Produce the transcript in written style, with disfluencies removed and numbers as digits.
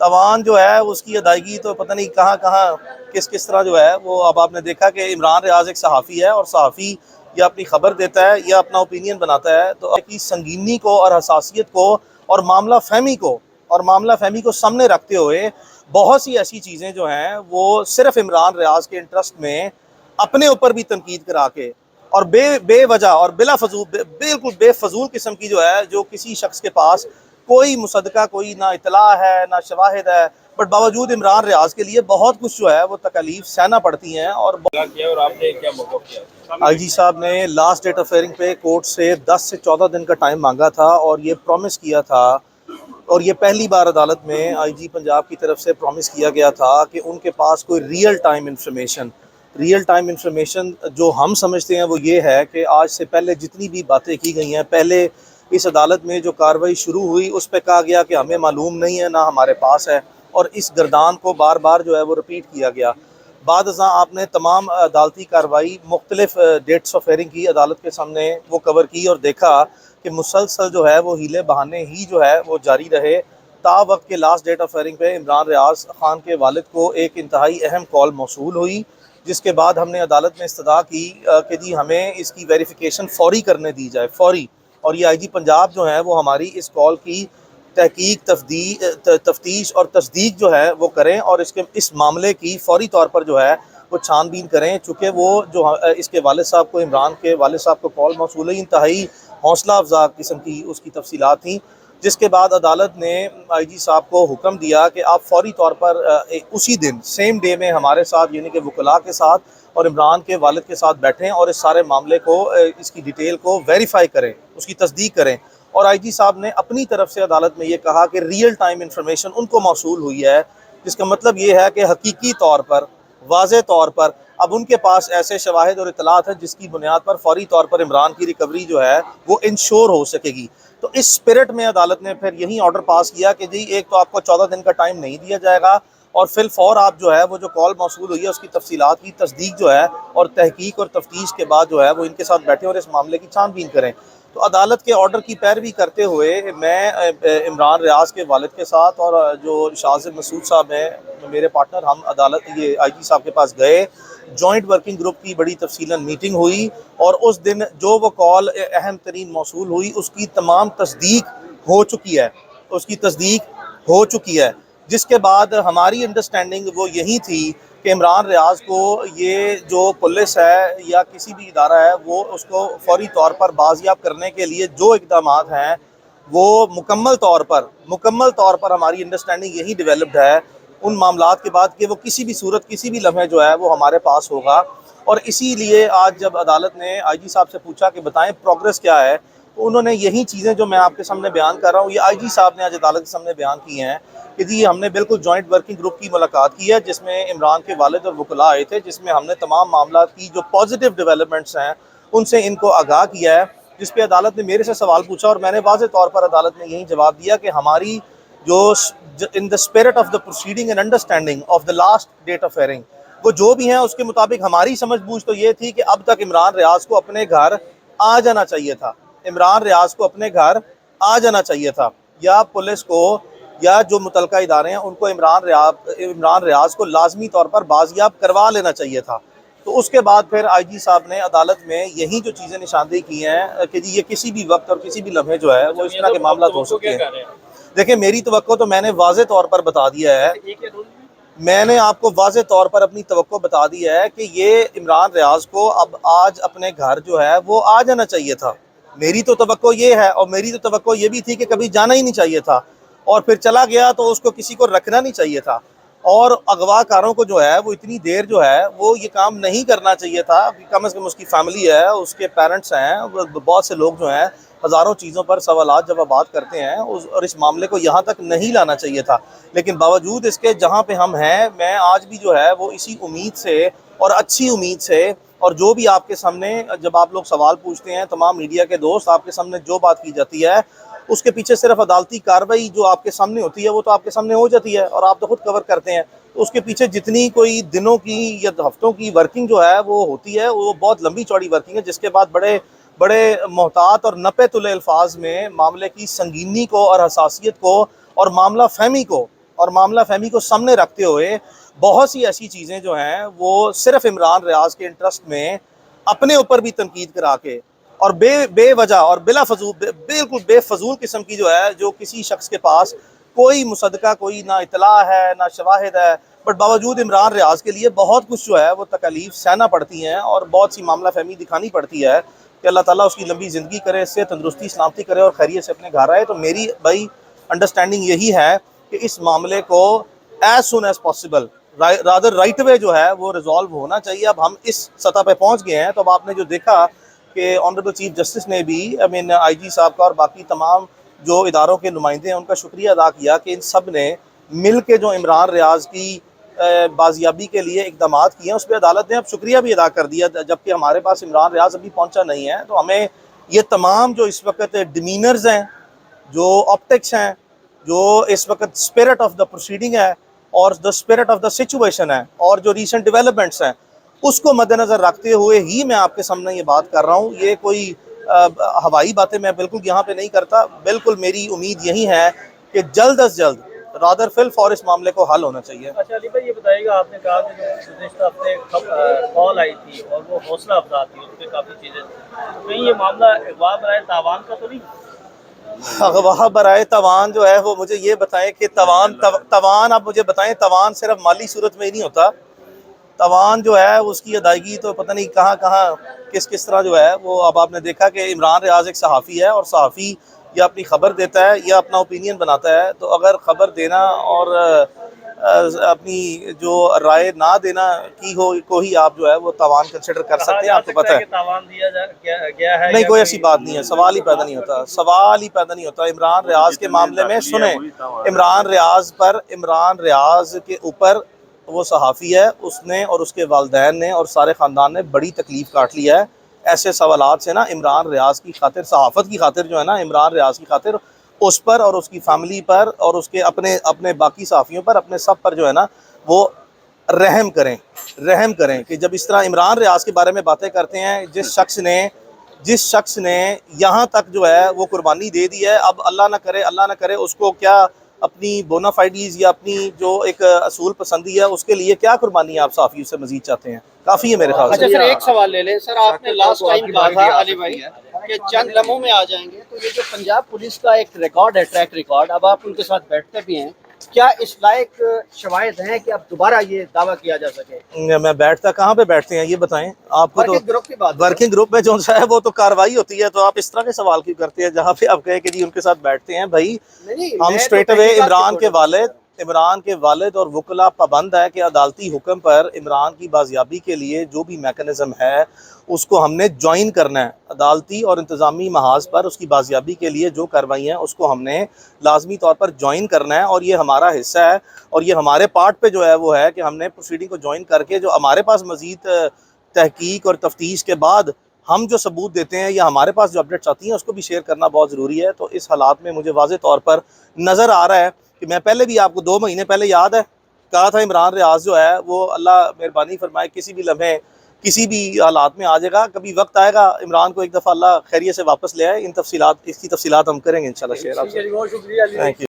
توان جو ہے اس کی ادائیگی تو پتہ نہیں کہاں کہاں کس طرح جو ہے وہ اب آپ نے دیکھا کہ عمران ریاض ایک صحافی ہے اور صحافی یا اپنی خبر دیتا ہے یا اپنا اوپینین بناتا ہے تو کی سنگینی کو اور حساسیت کو اور معاملہ فہمی کو سامنے رکھتے ہوئے بہت سی ایسی چیزیں جو ہیں وہ صرف عمران ریاض کے انٹرسٹ میں اپنے اوپر بھی تنقید کرا کے اور بے وجہ اور بلا فضول بالکل بے فضول قسم کی جو ہے جو کسی شخص کے پاس کوئی مصدقہ کوئی نہ اطلاع ہے نہ شواہد ہے بٹ باوجود عمران ریاض کے لیے بہت کچھ جو ہے وہ تکالیف سہنا پڑتی ہیں اور آپ نے کیا موقف کیا؟ آئی جی صاحب نے لاسٹ ڈیٹ آف ہیئرنگ پہ کورٹ سے 10 سے 14 دن کا ٹائم مانگا تھا اور یہ پرومس کیا تھا اور یہ پہلی بار عدالت میں آئی جی پنجاب کی طرف سے پرومس کیا گیا تھا کہ ان کے پاس کوئی ریئل ٹائم انفارمیشن جو ہم سمجھتے ہیں وہ یہ ہے کہ آج سے پہلے جتنی بھی باتیں کی گئی ہیں پہلے اس عدالت میں جو کارروائی شروع ہوئی اس پہ کہا گیا کہ ہمیں معلوم نہیں ہے نہ ہمارے پاس ہے اور اس گردان کو بار بار جو ہے وہ رپیٹ کیا گیا۔ بعد ازاں آپ نے تمام عدالتی کارروائی مختلف ڈیٹس آف ہیئرنگ کی عدالت کے سامنے وہ کور کی اور دیکھا کہ مسلسل جو ہے وہ ہیلے بہانے ہی جو ہے وہ جاری رہے تا وقت کے لاسٹ ڈیٹ آف ہیئرنگ پہ عمران ریاض خان کے والد کو ایک انتہائی اہم کال موصول ہوئی جس کے بعد ہم نے عدالت میں استدعا کی کہ جی ہمیں اس کی ویریفیکیشن فوری کرنے دی جائے فوری، اور یہ آئی جی پنجاب جو ہیں وہ ہماری اس کال کی تحقیق تفتیش اور تصدیق جو ہے وہ کریں اور اس معاملے کی فوری طور پر جو ہے وہ چھان بین کریں، چونکہ وہ جو اس کے والد صاحب کو عمران کے والد صاحب کو کال موصول ہے انتہائی حوصلہ افزا قسم کی اس کی تفصیلات تھیں، جس کے بعد عدالت نے آئی جی صاحب کو حکم دیا کہ آپ فوری طور پر اسی دن سیم ڈے میں ہمارے ساتھ یعنی کہ وکلاء کے ساتھ اور عمران کے والد کے ساتھ بیٹھیں اور اس سارے معاملے کو اس کی ڈیٹیل کو ویریفائی کریں، اس کی تصدیق کریں۔ اور آئی جی صاحب نے اپنی طرف سے عدالت میں یہ کہا کہ ریئل ٹائم انفارمیشن ان کو موصول ہوئی ہے، جس کا مطلب یہ ہے کہ حقیقی طور پر واضح طور پر اب ان کے پاس ایسے شواہد اور اطلاعات ہیں جس کی بنیاد پر فوری طور پر عمران کی ریکوری جو ہے وہ انشور ہو سکے گی۔ تو اس اسپرٹ میں عدالت نے پھر یہی آرڈر پاس کیا کہ جی ایک تو آپ کو 14 دن کا ٹائم نہیں دیا جائے گا اور فی الفور آپ جو ہے وہ جو کال موصول ہوئی ہے اس کی تفصیلات کی تصدیق جو ہے اور تحقیق اور تفتیش کے بعد جو ہے وہ ان کے ساتھ بیٹھیں اور اس معاملے کی چھان بین کریں۔ تو عدالت کے آرڈر کی پیروی کرتے ہوئے میں عمران ریاض کے والد کے ساتھ اور جو شاذب مسعود صاحب ہیں میرے پارٹنر، ہم عدالت یہ آئی جی صاحب کے پاس گئے، جوائنٹ ورکنگ گروپ کی بڑی تفصیلاً میٹنگ ہوئی اور اس دن جو وہ کال اہم ترین موصول ہوئی اس کی تمام تصدیق ہو چکی ہے، جس کے بعد ہماری انڈرسٹینڈنگ وہ یہی تھی کہ عمران ریاض کو یہ جو پولیس ہے یا کسی بھی ادارہ ہے وہ اس کو فوری طور پر بازیاب کرنے کے لیے جو اقدامات ہیں وہ مکمل طور پر ہماری انڈرسٹینڈنگ یہی ڈیولپڈ ہے ان معاملات کے بعد کہ وہ کسی بھی صورت کسی بھی لمحے جو ہے وہ ہمارے پاس ہوگا۔ اور اسی لیے آج جب عدالت نے آئی جی صاحب سے پوچھا کہ بتائیں پروگریس کیا ہے تو انہوں نے یہی چیزیں جو میں آپ کے سامنے بیان کر رہا ہوں یہ آئی جی صاحب نے آج عدالت کے سامنے بیان کی ہیں کہ جی ہم نے بالکل جوائنٹ ورکنگ گروپ کی ملاقات کی ہے جس میں عمران کے والد اور وکلاء آئے تھے، جس میں ہم نے تمام معاملات کی جو پازیٹیو ڈیولپمنٹس ہیں ان سے ان کو آگاہ کیا ہے، جس پہ عدالت نے میرے سے سوال پوچھا اور میں نے واضح طور پر عدالت نے یہی جواب دیا کہ ہماری جو in the spirit of the proceeding and understanding of the last date of hearing وہ جو بھی ہیں اس کے مطابق ہماری سمجھ بوجھ تو یہ تھی کہ اب تک عمران ریاض کو اپنے گھر آ جانا چاہیے تھا یا پولیس کو یا جو متعلقہ ادارے ہیں ان کو عمران ریاض کو لازمی طور پر بازیاب کروا لینا چاہیے تھا۔ تو اس کے بعد پھر آئی جی صاحب نے عدالت میں یہی جو چیزیں نشاندہی کی ہیں کہ جی یہ کسی بھی وقت اور کسی بھی لمحے جو ہے وہ اس طرح کے معاملات ہو سکتے ہیں۔ دیکھیں میری توقع تو میں نے واضح طور پر بتا دیا ہے، میں نے آپ کو واضح طور پر اپنی توقع بتا دی ہے کہ یہ عمران ریاض کو اب آج اپنے گھر جو ہے وہ آ جانا چاہیے تھا، میری تو توقع یہ ہے اور میری تو توقع یہ بھی تھی کہ کبھی جانا ہی نہیں چاہیے تھا اور پھر چلا گیا تو اس کو کسی کو رکھنا نہیں چاہیے تھا اور اغوا کاروں کو جو ہے وہ اتنی دیر جو ہے وہ یہ کام نہیں کرنا چاہیے تھا، کم از کم اس کی فیملی ہے، اس کے پیرنٹس ہیں، بہت سے لوگ جو ہیں ہزاروں چیزوں پر سوالات جوابات کرتے ہیں اور اس معاملے کو یہاں تک نہیں لانا چاہیے تھا، لیکن باوجود اس کے جہاں پہ ہم ہیں میں آج بھی جو ہے وہ اسی امید سے اور اچھی امید سے اور جو بھی آپ کے سامنے جب آپ لوگ سوال پوچھتے ہیں تمام میڈیا کے دوست آپ کے سامنے جو بات کی جاتی ہے اس کے پیچھے صرف عدالتی کارروائی جو آپ کے سامنے ہوتی ہے وہ تو آپ کے سامنے ہو جاتی ہے اور آپ تو خود کور کرتے ہیں، تو اس کے پیچھے جتنی کوئی دنوں کی یا ہفتوں کی ورکنگ جو ہے وہ ہوتی ہے وہ بہت لمبی چوڑی ورکنگ ہے، جس کے بعد بڑے محتاط اور نپے تلے الفاظ میں معاملے کی سنگینی کو اور حساسیت کو اور معاملہ فہمی کو اور معاملہ فہمی کو سامنے رکھتے ہوئے بہت سی ایسی چیزیں جو ہیں وہ صرف عمران ریاض کے انٹرسٹ میں اپنے اوپر بھی تنقید کرا کے اور بے وجہ اور بلا فضول بالکل بے فضول قسم کی جو ہے، جو کسی شخص کے پاس کوئی مصدقہ، کوئی نہ اطلاع ہے نہ شواہد ہے، بٹ باوجود عمران ریاض کے لیے بہت کچھ جو ہے وہ تکالیف سہنا پڑتی ہیں اور بہت سی معاملہ فہمی دکھانی پڑتی ہے کہ اللہ تعالیٰ اس کی لمبی زندگی کرے، اس سے تندرستی سلامتی کرے اور خیریت سے اپنے گھر آئے۔ تو میری بھائی انڈرسٹینڈنگ یہی ہے کہ اس معاملے کو as soon as possible rather right way جو ہے وہ ریزالو ہونا چاہیے۔ اب ہم اس سطح پہ پہنچ گئے ہیں، تو اب آپ نے جو دیکھا کہ آنریبل چیف جسٹس نے بھی آئی جی صاحب کا اور باقی تمام جو اداروں کے نمائندے ہیں ان کا شکریہ ادا کیا کہ ان سب نے مل کے جو عمران ریاض کی بازیابی کے لیے اقدامات کیے ہیں، اس پہ عدالت نے اب شکریہ بھی ادا کر دیا، جبکہ ہمارے پاس عمران ریاض ابھی پہنچا نہیں ہے۔ تو ہمیں یہ تمام جو اس وقت ڈیمینرز ہیں، جو آپٹکس ہیں، جو اس وقت اسپرٹ آف دا پروسیڈنگ ہے اور دا اسپرٹ آف دا سچویشن ہے اور جو ریسنٹ ڈیولپمنٹس ہیں، اس کو مد نظر رکھتے ہوئے ہی میں آپ کے سامنے یہ بات کر رہا ہوں۔ یہ کوئی ہوائی باتیں میں بالکل یہاں پہ نہیں کرتا، بالکل میری امید یہی ہے کہ جلد از جلد رادر فی الفور اس معاملے کو حل ہونا چاہیے۔ اچھا علی بھائی، یہ بتائیے گا، آپ نے کہا کہ جو گزشتہ ہفتے کال آئی تھی اور وہ حوصلہ افزا تھی، اس پہ کافی چیزیں تھیں، کہیں یہ معاملہ اغوا برائے تاوان کا تو نہیں؟ اغوا برائے تاوان جو ہے وہ مجھے یہ بتائیں کہ تاوان آپ مجھے بتائیں، تاوان صرف مالی صورت میں ہی نہیں ہوتا، تاوان جو ہے اس کی ادائیگی تو پتہ نہیں کہاں کہاں کس طرح جو ہے وہ، اب آپ نے دیکھا کہ عمران ریاض ایک صحافی ہے اور صحافی یا اپنی خبر دیتا ہے یا اپنا اوپینین بناتا ہے، تو اگر خبر دینا اور اپنی جو رائے نہ دینا کو ہی آپ جو ہے وہ تاوان کنسیڈر کر سکتے ہیں، آپ کو پتہ ہے۔ تاوان دیا گیا ہے نہیں، کوئی ایسی بات نہیں ہے، سوال ہی پیدا نہیں ہوتا، سوال ہی پیدا نہیں ہوتا۔ عمران ریاض کے معاملے میں سنیں، عمران ریاض کے اوپر وہ صحافی ہے، اس نے اور اس کے والدین نے اور سارے خاندان نے بڑی تکلیف کاٹ لی ہے ایسے سوالات سے نا۔ عمران ریاض کی خاطر، صحافت کی خاطر جو ہے نا، عمران ریاض کی خاطر اس پر اور اس کی فیملی پر اور اس کے اپنے باقی صحافیوں پر، اپنے سب پر جو ہے نا وہ رحم کریں کہ جب اس طرح عمران ریاض کے بارے میں باتیں کرتے ہیں، جس شخص نے یہاں تک جو ہے وہ قربانی دے دی ہے، اب اللہ نہ کرے اس کو کیا اپنی بونافائیڈیز یا اپنی جو ایک اصول پسندی ہے اس کے لیے کیا قربانی آپ صحافیوں سے مزید چاہتے ہیں؟ کافی ہے میرے خیال سے۔ اچھا سر، ایک سوال لے لیں سر، آپ نے لاسٹ ٹائم کہا تھا علی بھائی کہ چند لمحوں میں آ جائیں گے، تو یہ جو پنجاب پولیس کا ایک ریکارڈ ہے، ٹریک ریکارڈ، اب آپ ان کے ساتھ بیٹھتے بھی ہیں، کیا اس لائق شواہد ہیں کہ اب دوبارہ یہ دعویٰ کیا جا سکے؟ میں بیٹھتا کہاں پہ بیٹھتے ہیں یہ بتائیں آپ کو؟ تو ورکنگ گروپ کی بات ہے۔ ورکنگ گروپ میں جو ہے وہ تو کارروائی ہوتی ہے، تو آپ اس طرح کے سوال کیوں کرتے ہیں جہاں پہ آپ کہیں کہ جی ان کے ساتھ بیٹھتے ہیں؟ بھائی ہم اسٹریٹ اوے عمران کے والد اور وکلاء پابند ہے کہ عدالتی حکم پر عمران کی بازیابی کے لیے جو بھی میکنزم ہے اس کو ہم نے جوائن کرنا ہے، عدالتی اور انتظامی محاذ پر اس کی بازیابی کے لیے جو کارروائی ہیں اس کو ہم نے لازمی طور پر جوائن کرنا ہے، اور یہ ہمارا حصہ ہے اور یہ ہمارے پارٹ پہ جو ہے وہ ہے کہ ہم نے پروسیڈنگ کو جوائن کر کے جو ہمارے پاس مزید تحقیق اور تفتیش کے بعد ہم جو ثبوت دیتے ہیں یا ہمارے پاس جو اپڈیٹس آتی ہیں اس کو بھی شیئر کرنا بہت ضروری ہے۔ تو اس حالات میں مجھے واضح طور پر نظر آ رہا ہے کہ میں پہلے بھی آپ کو 2 مہینے پہلے یاد ہے کہا تھا عمران ریاض جو ہے وہ اللہ مہربانی فرمائے کسی بھی لمحے کسی بھی حالات میں آ جائے گا، کبھی وقت آئے گا عمران کو ایک دفعہ اللہ خیریت سے واپس لے آئے۔ اس کی تفصیلات ہم کریں گے انشاءاللہ شیئر آپ سے۔ بہت شکریہ علی۔ Thank you.